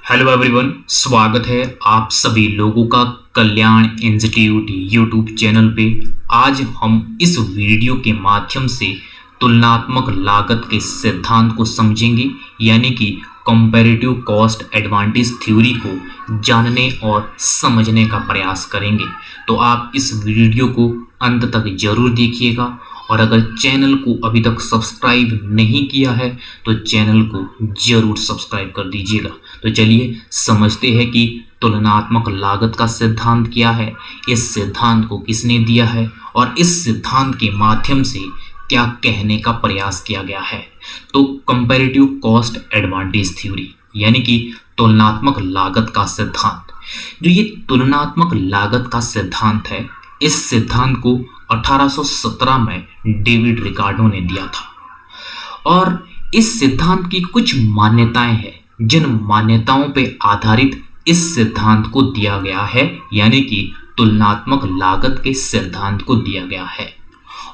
Hello everyone, स्वागत है आप सभी लोगों का कल्याण इंस्टीट्यूट यूट्यूब चैनल पे। आज हम इस वीडियो के माध्यम से तुलनात्मक लागत के सिद्धांत को समझेंगे, यानी कि कंपैरेटिव कॉस्ट एडवांटेज थ्योरी को जानने और समझने का प्रयास करेंगे। तो आप इस वीडियो को अंत तक जरूर देखिएगा, और अगर चैनल को अभी तक सब्सक्राइब नहीं किया है तो चैनल को जरूर सब्सक्राइब कर दीजिएगा। तो चलिए समझते हैं कि तुलनात्मक लागत का सिद्धांत क्या है, इस सिद्धांत को किसने दिया है और इस सिद्धांत के माध्यम से क्या कहने का प्रयास किया गया है। तो कंपैरेटिव कॉस्ट एडवांटेज थ्योरी यानी कि तुलनात्मक लागत का सिद्धांत, जो ये तुलनात्मक लागत का सिद्धांत है, इस सिद्धांत को 1817 में डेविड रिकार्डो ने दिया था। और इस सिद्धांत की कुछ मान्यताएं हैं, जिन मान्यताओं पे आधारित इस सिद्धांत को दिया गया है, यानी कि तुलनात्मक लागत के सिद्धांत को दिया गया है।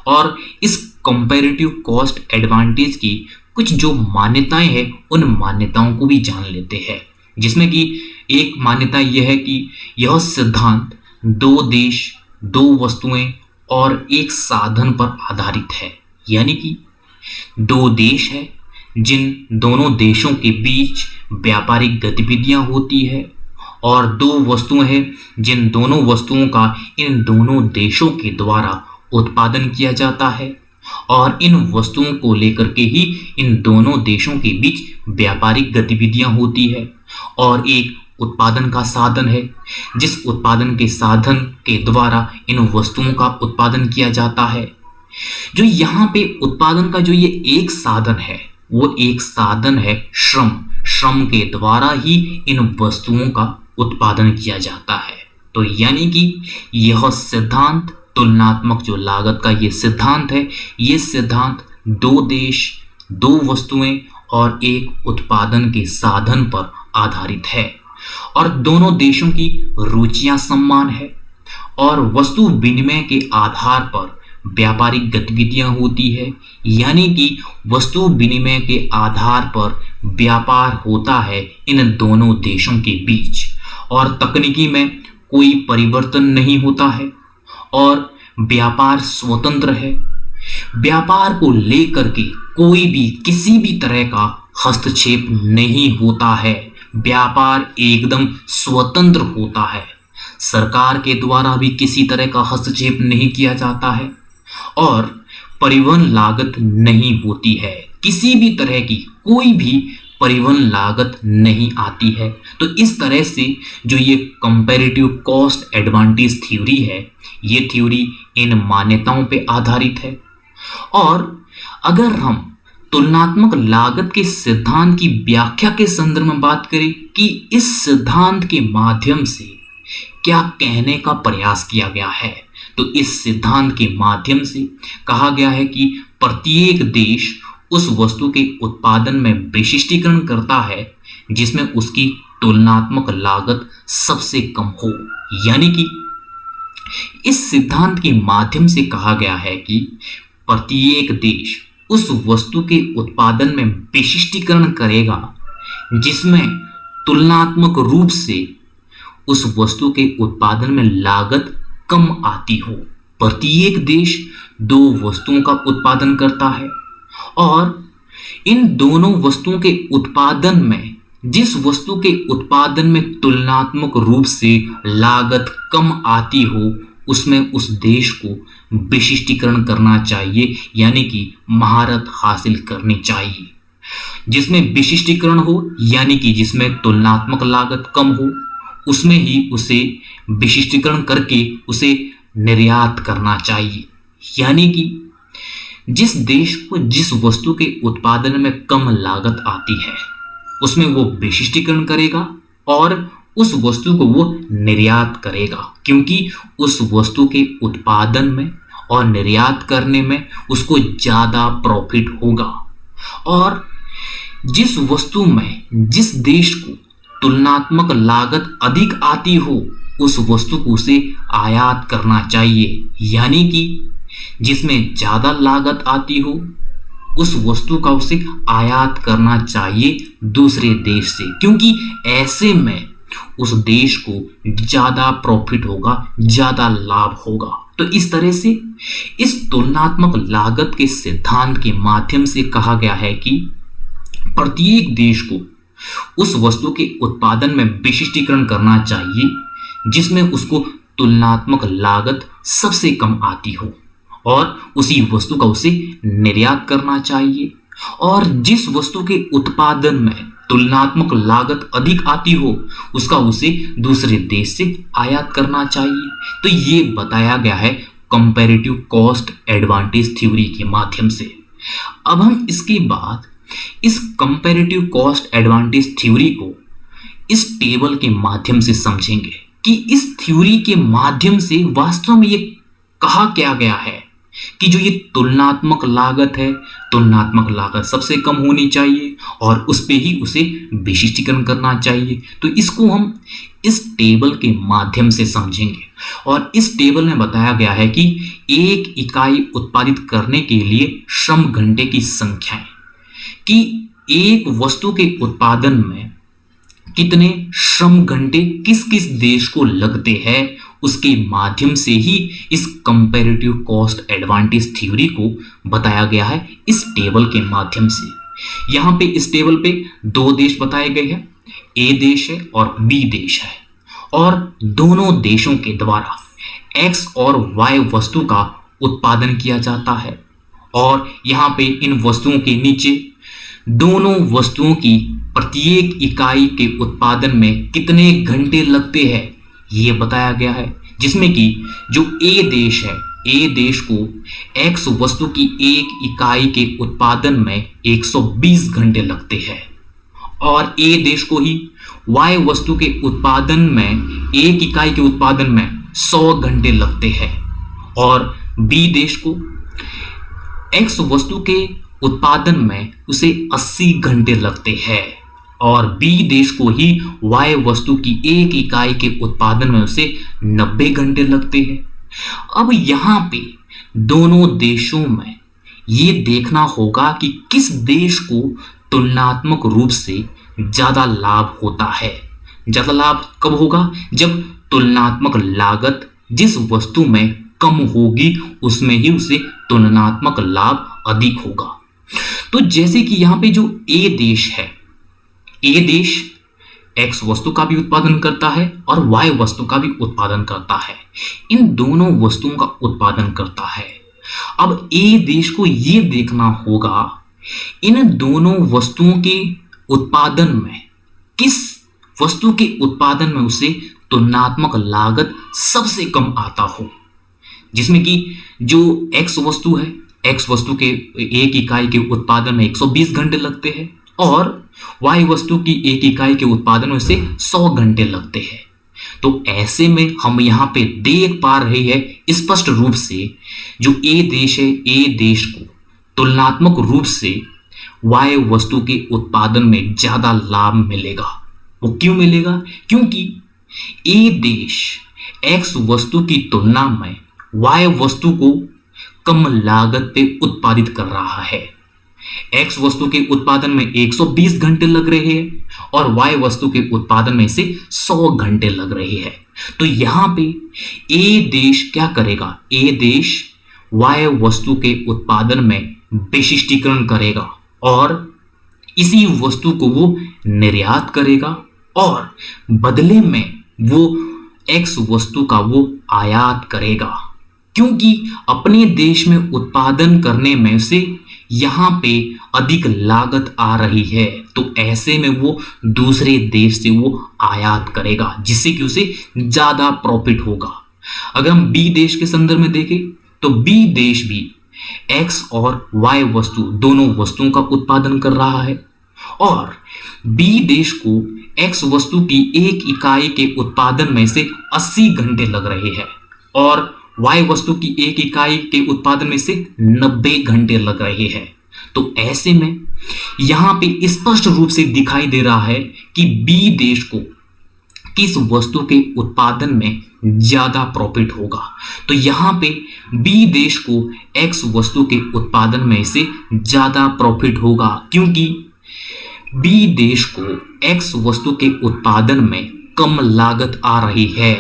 और इस कंपैरेटिव कॉस्ट एडवांटेज की कुछ जो मान्यताएं हैं, उन मान्यताओं को भी जान लेते हैं। जिसमें कि एक मान्यता यह है कि यह सिद्धांत दो देश, दो वस्तुएं और एक साधन पर आधारित है। यानी कि दो देश है, जिन दोनों देशों के बीच व्यापारिक गतिविधियां होती है, और दो वस्तुएं हैं जिन दोनों वस्तुओं का इन दोनों देशों के द्वारा उत्पादन किया जाता है, और इन वस्तुओं को लेकर के ही इन दोनों देशों के बीच व्यापारिक गतिविधियां होती है। और एक उत्पादन का साधन है, जिस उत्पादन के साधन के द्वारा इन वस्तुओं का उत्पादन किया जाता है। जो यहाँ पे उत्पादन का जो ये एक साधन है, वो एक साधन है श्रम। श्रम के द्वारा ही इन वस्तुओं का उत्पादन किया जाता है। तो यानी कि यह सिद्धांत, तुलनात्मक जो लागत का ये सिद्धांत है, ये सिद्धांत दो देश, दो वस्तुएं और एक उत्पादन के साधन पर आधारित है। और दोनों देशों की रुचियां समान है, और वस्तु विनिमय के आधार पर व्यापारिक गतिविधियां होती है। यानी कि वस्तु विनिमय के आधार पर व्यापार होता है इन दोनों देशों के बीच, और तकनीकी में कोई परिवर्तन नहीं होता है, और व्यापार स्वतंत्र है। व्यापार को लेकर के कोई भी किसी भी तरह का हस्तक्षेप नहीं होता है। व्यापार एकदम स्वतंत्र होता है, सरकार के द्वारा भी किसी तरह का हस्तक्षेप नहीं किया जाता है, और परिवहन लागत नहीं होती है। किसी भी तरह की कोई भी परिवहन लागत नहीं आती है। तो इस तरह से जो ये कंपैरेटिव कॉस्ट एडवांटेज थ्योरी है, ये थ्योरी इन मान्यताओं पे आधारित है। और अगर हम तुलनात्मक लागत के सिद्धांत की व्याख्या के संदर्भ में बात करें कि इस सिद्धांत के माध्यम से क्या कहने का प्रयास किया गया है, तो इस सिद्धांत के माध्यम से कहा गया है कि प्रत्येक देश उस वस्तु के उत्पादन में विशिष्टीकरण करता है जिसमें उसकी तुलनात्मक लागत सबसे कम हो। यानी कि इस सिद्धांत के माध्यम से कहा गया है कि प्रत्येक देश उस वस्तु के उत्पादन में विशिष्टीकरण करेगा जिसमें तुलनात्मक रूप से उस वस्तु के उत्पादन में लागत कम आती हो। प्रत्येक देश दो वस्तुओं का उत्पादन करता है, और इन दोनों वस्तुओं के उत्पादन में जिस वस्तु के उत्पादन में तुलनात्मक रूप से लागत कम आती हो, उसमें उस देश को विशिष्टीकरण करना चाहिए, यानी कि महारत हासिल करनी चाहिए। जिसमें विशिष्टीकरण हो, यानी कि जिसमें तुलनात्मक लागत कम हो, उसमें ही उसे विशिष्टीकरण करके उसे निर्यात करना चाहिए। यानी कि जिस देश को जिस वस्तु के उत्पादन में कम लागत आती है, उसमें वो विशिष्टीकरण करेगा और उस वस्तु को वो निर्यात करेगा, क्योंकि उस वस्तु के उत्पादन में और निर्यात करने में उसको ज़्यादा प्रॉफिट होगा। और जिस वस्तु में जिस देश को तुलनात्मक लागत अधिक आती हो, उस वस्तु को उसे आयात करना चाहिए। यानी कि जिसमें ज़्यादा लागत आती हो उस वस्तु का उसे आयात करना चाहिए दूसरे देश से, क्योंकि ऐसे में उस देश को ज्यादा प्रॉफिट होगा, ज्यादा लाभ होगा। तो इस तरह से इस तुलनात्मक लागत के सिद्धांत के माध्यम से कहा गया है कि प्रत्येक देश को उस वस्तु के उत्पादन में विशिष्टीकरण करना चाहिए जिसमें उसको तुलनात्मक लागत सबसे कम आती हो, और उसी वस्तु का उसे निर्यात करना चाहिए। और जिस वस्तु के उत्पादन में तुलनात्मक लागत अधिक आती हो उसका उसे दूसरे देश से आयात करना चाहिए। तो ये बताया गया है कंपैरेटिव कॉस्ट एडवांटेज थ्योरी के माध्यम से। अब हम इसके बाद इस कंपैरेटिव कॉस्ट एडवांटेज थ्योरी को इस टेबल के माध्यम से समझेंगे कि इस थ्योरी के माध्यम से वास्तव में ये कहा क्या गया है कि जो ये तुलनात्मक लागत है, तुलनात्मक लागत सबसे कम होनी चाहिए और उस पे ही उसे विशिष्टीकरण करना चाहिए। तो इसको हम इस टेबल के माध्यम से समझेंगे। और इस टेबल में बताया गया है कि एक इकाई उत्पादित करने के लिए श्रम घंटे की संख्या है कि एक वस्तु के उत्पादन में कितने श्रम घंटे किस किस देश को लगते हैं, उसके माध्यम से ही इस कंपैरेटिव कॉस्ट एडवांटेज थ्योरी को बताया गया है इस टेबल के माध्यम से। यहाँ पे इस टेबल पे दो देश बताए गए हैं, ए देश है और बी देश है, और दोनों देशों के द्वारा एक्स और वाई वस्तु का उत्पादन किया जाता है। और यहाँ पे इन वस्तुओं के नीचे दोनों वस्तुओं की प्रत्येक इकाई के उत्पादन में कितने घंटे लगते हैं ये बताया गया है, जिसमें कि जो ए देश है, ए देश को एक्स वस्तु की एक इकाई के उत्पादन में 120 घंटे लगते हैं, और ए देश को ही वाई वस्तु के उत्पादन में एक इकाई के उत्पादन में 100 घंटे लगते हैं, और बी देश को एक्स वस्तु के उत्पादन में उसे 80 घंटे लगते हैं, और बी देश को ही वाई वस्तु की एक इकाई के उत्पादन में उसे 90 घंटे लगते हैं। अब यहाँ पे दोनों देशों में ये देखना होगा कि किस देश को तुलनात्मक रूप से ज्यादा लाभ होता है। ज्यादा लाभ कब होगा? जब तुलनात्मक लागत जिस वस्तु में कम होगी उसमें ही उसे तुलनात्मक लाभ अधिक होगा। तो जैसे कि यहाँ पे जो ए देश है, ए देश एक्स वस्तु का भी उत्पादन करता है और वाई वस्तु का भी उत्पादन करता है, इन दोनों वस्तुओं का उत्पादन करता है। अब ए देश को यह देखना होगा इन दोनों वस्तुओं के उत्पादन में किस वस्तु के उत्पादन में उसे तुलनात्मक लागत सबसे कम आता हो, जिसमें कि जो एक्स वस्तु है, एक्स वस्तु के एक इकाई के उत्पादन में 120 घंटे लगते हैं और वाई वस्तु की एक इकाई के उत्पादन में से 100 घंटे लगते हैं। तो ऐसे में हम यहाँ पे देख पा रहे हैं स्पष्ट रूप से जो ए देश है, ए देश को तुलनात्मक रूप से वाई वस्तु के उत्पादन में ज्यादा लाभ मिलेगा। वो क्यों मिलेगा? क्योंकि ए देश एक्स वस्तु की तुलना में वाई वस्तु को कम लागत पे उत्पादित कर रहा है। एक्स वस्तु के उत्पादन में 120 घंटे लग रहे हैं और वाई वस्तु के उत्पादन में से 100 घंटे लग रहे हैं। तो यहां पे ए देश क्या करेगा? ए देश वाई वस्तु के उत्पादन में विशिष्टीकरण करेगा और इसी वस्तु को वो निर्यात करेगा और बदले में वो एक्स वस्तु का वो आयात करेगा, क्योंकि अपने देश में उत्पादन करने में से यहाँ पे अधिक लागत आ रही है। तो ऐसे में वो दूसरे देश से वो आयात करेगा जिससे कि उसे ज्यादा प्रॉफिट होगा। अगर हम बी देश के संदर्भ में देखें तो बी देश भी एक्स और वाई वस्तु दोनों वस्तुओं का उत्पादन कर रहा है और बी देश को एक्स वस्तु की एक इकाई के उत्पादन में से 80 घंटे लग रहे हैं और वाई वस्तु की एक इकाई के उत्पादन में से 90 घंटे लग रहे हैं। तो ऐसे में यहां पे स्पष्ट रूप से दिखाई दे रहा है कि बी देश को किस वस्तु के उत्पादन में ज्यादा प्रॉफिट होगा। तो यहाँ पे बी देश को एक्स वस्तु के उत्पादन में से ज्यादा प्रॉफिट होगा, क्योंकि बी देश को एक्स वस्तु के उत्पादन में कम लागत आ रही है,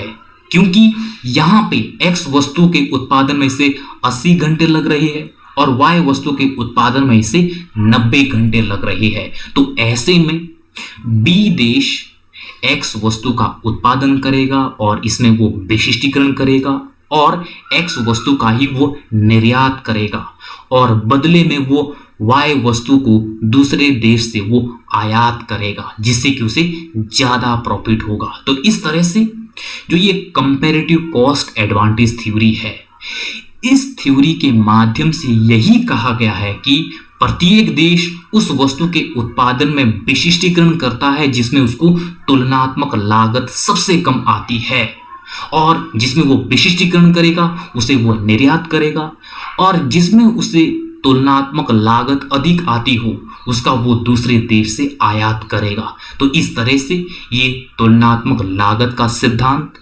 क्योंकि यहाँ पे एक्स वस्तु के उत्पादन में से 80 घंटे लग रही है और वाई वस्तु के उत्पादन में से 90 घंटे लग रही है। तो ऐसे में बी देश एक्स वस्तु का उत्पादन करेगा और इसमें वो विशिष्टीकरण करेगा और एक्स वस्तु का ही वो निर्यात करेगा और बदले में वो वाई वस्तु को दूसरे देश से वो आयात करेगा, जिससे कि उसे ज्यादा प्रॉफिट होगा। तो इस तरह से जो ये कंपैरेटिव कॉस्ट एडवांटेज थ्योरी है, इस थ्योरी के माध्यम से यही कहा गया है कि प्रत्येक देश उस वस्तु के उत्पादन में विशिष्टीकरण करता है जिसमें उसको तुलनात्मक लागत सबसे कम आती है, और जिसमें वो विशिष्टीकरण करेगा उसे वो निर्यात करेगा, और जिसमें उसे तुलनात्मक लागत अधिक आती हो उसका वो दूसरे देश से आयात करेगा। तो इस तरह से ये तुलनात्मक लागत का सिद्धांत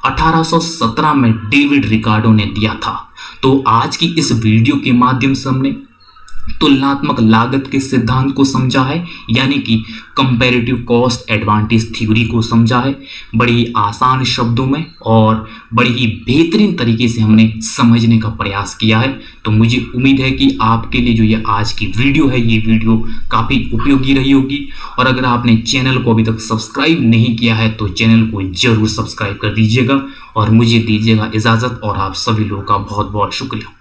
1817 में डेविड रिकार्डो ने दिया था। तो आज की इस वीडियो के माध्यम से हमने तुलनात्मक लागत के सिद्धांत को समझा है, यानी कि कंपैरेटिव कॉस्ट एडवांटेज थ्योरी को समझा है बड़ी आसान शब्दों में और बड़ी ही बेहतरीन तरीके से हमने समझने का प्रयास किया है। तो मुझे उम्मीद है कि आपके लिए जो ये आज की वीडियो है, ये वीडियो काफ़ी उपयोगी रही होगी। और अगर आपने चैनल को अभी तक सब्सक्राइब नहीं किया है तो चैनल को जरूर सब्सक्राइब कर दीजिएगा और मुझे दीजिएगा इजाज़त, और आप सभी लोगों का बहुत बहुत शुक्रिया।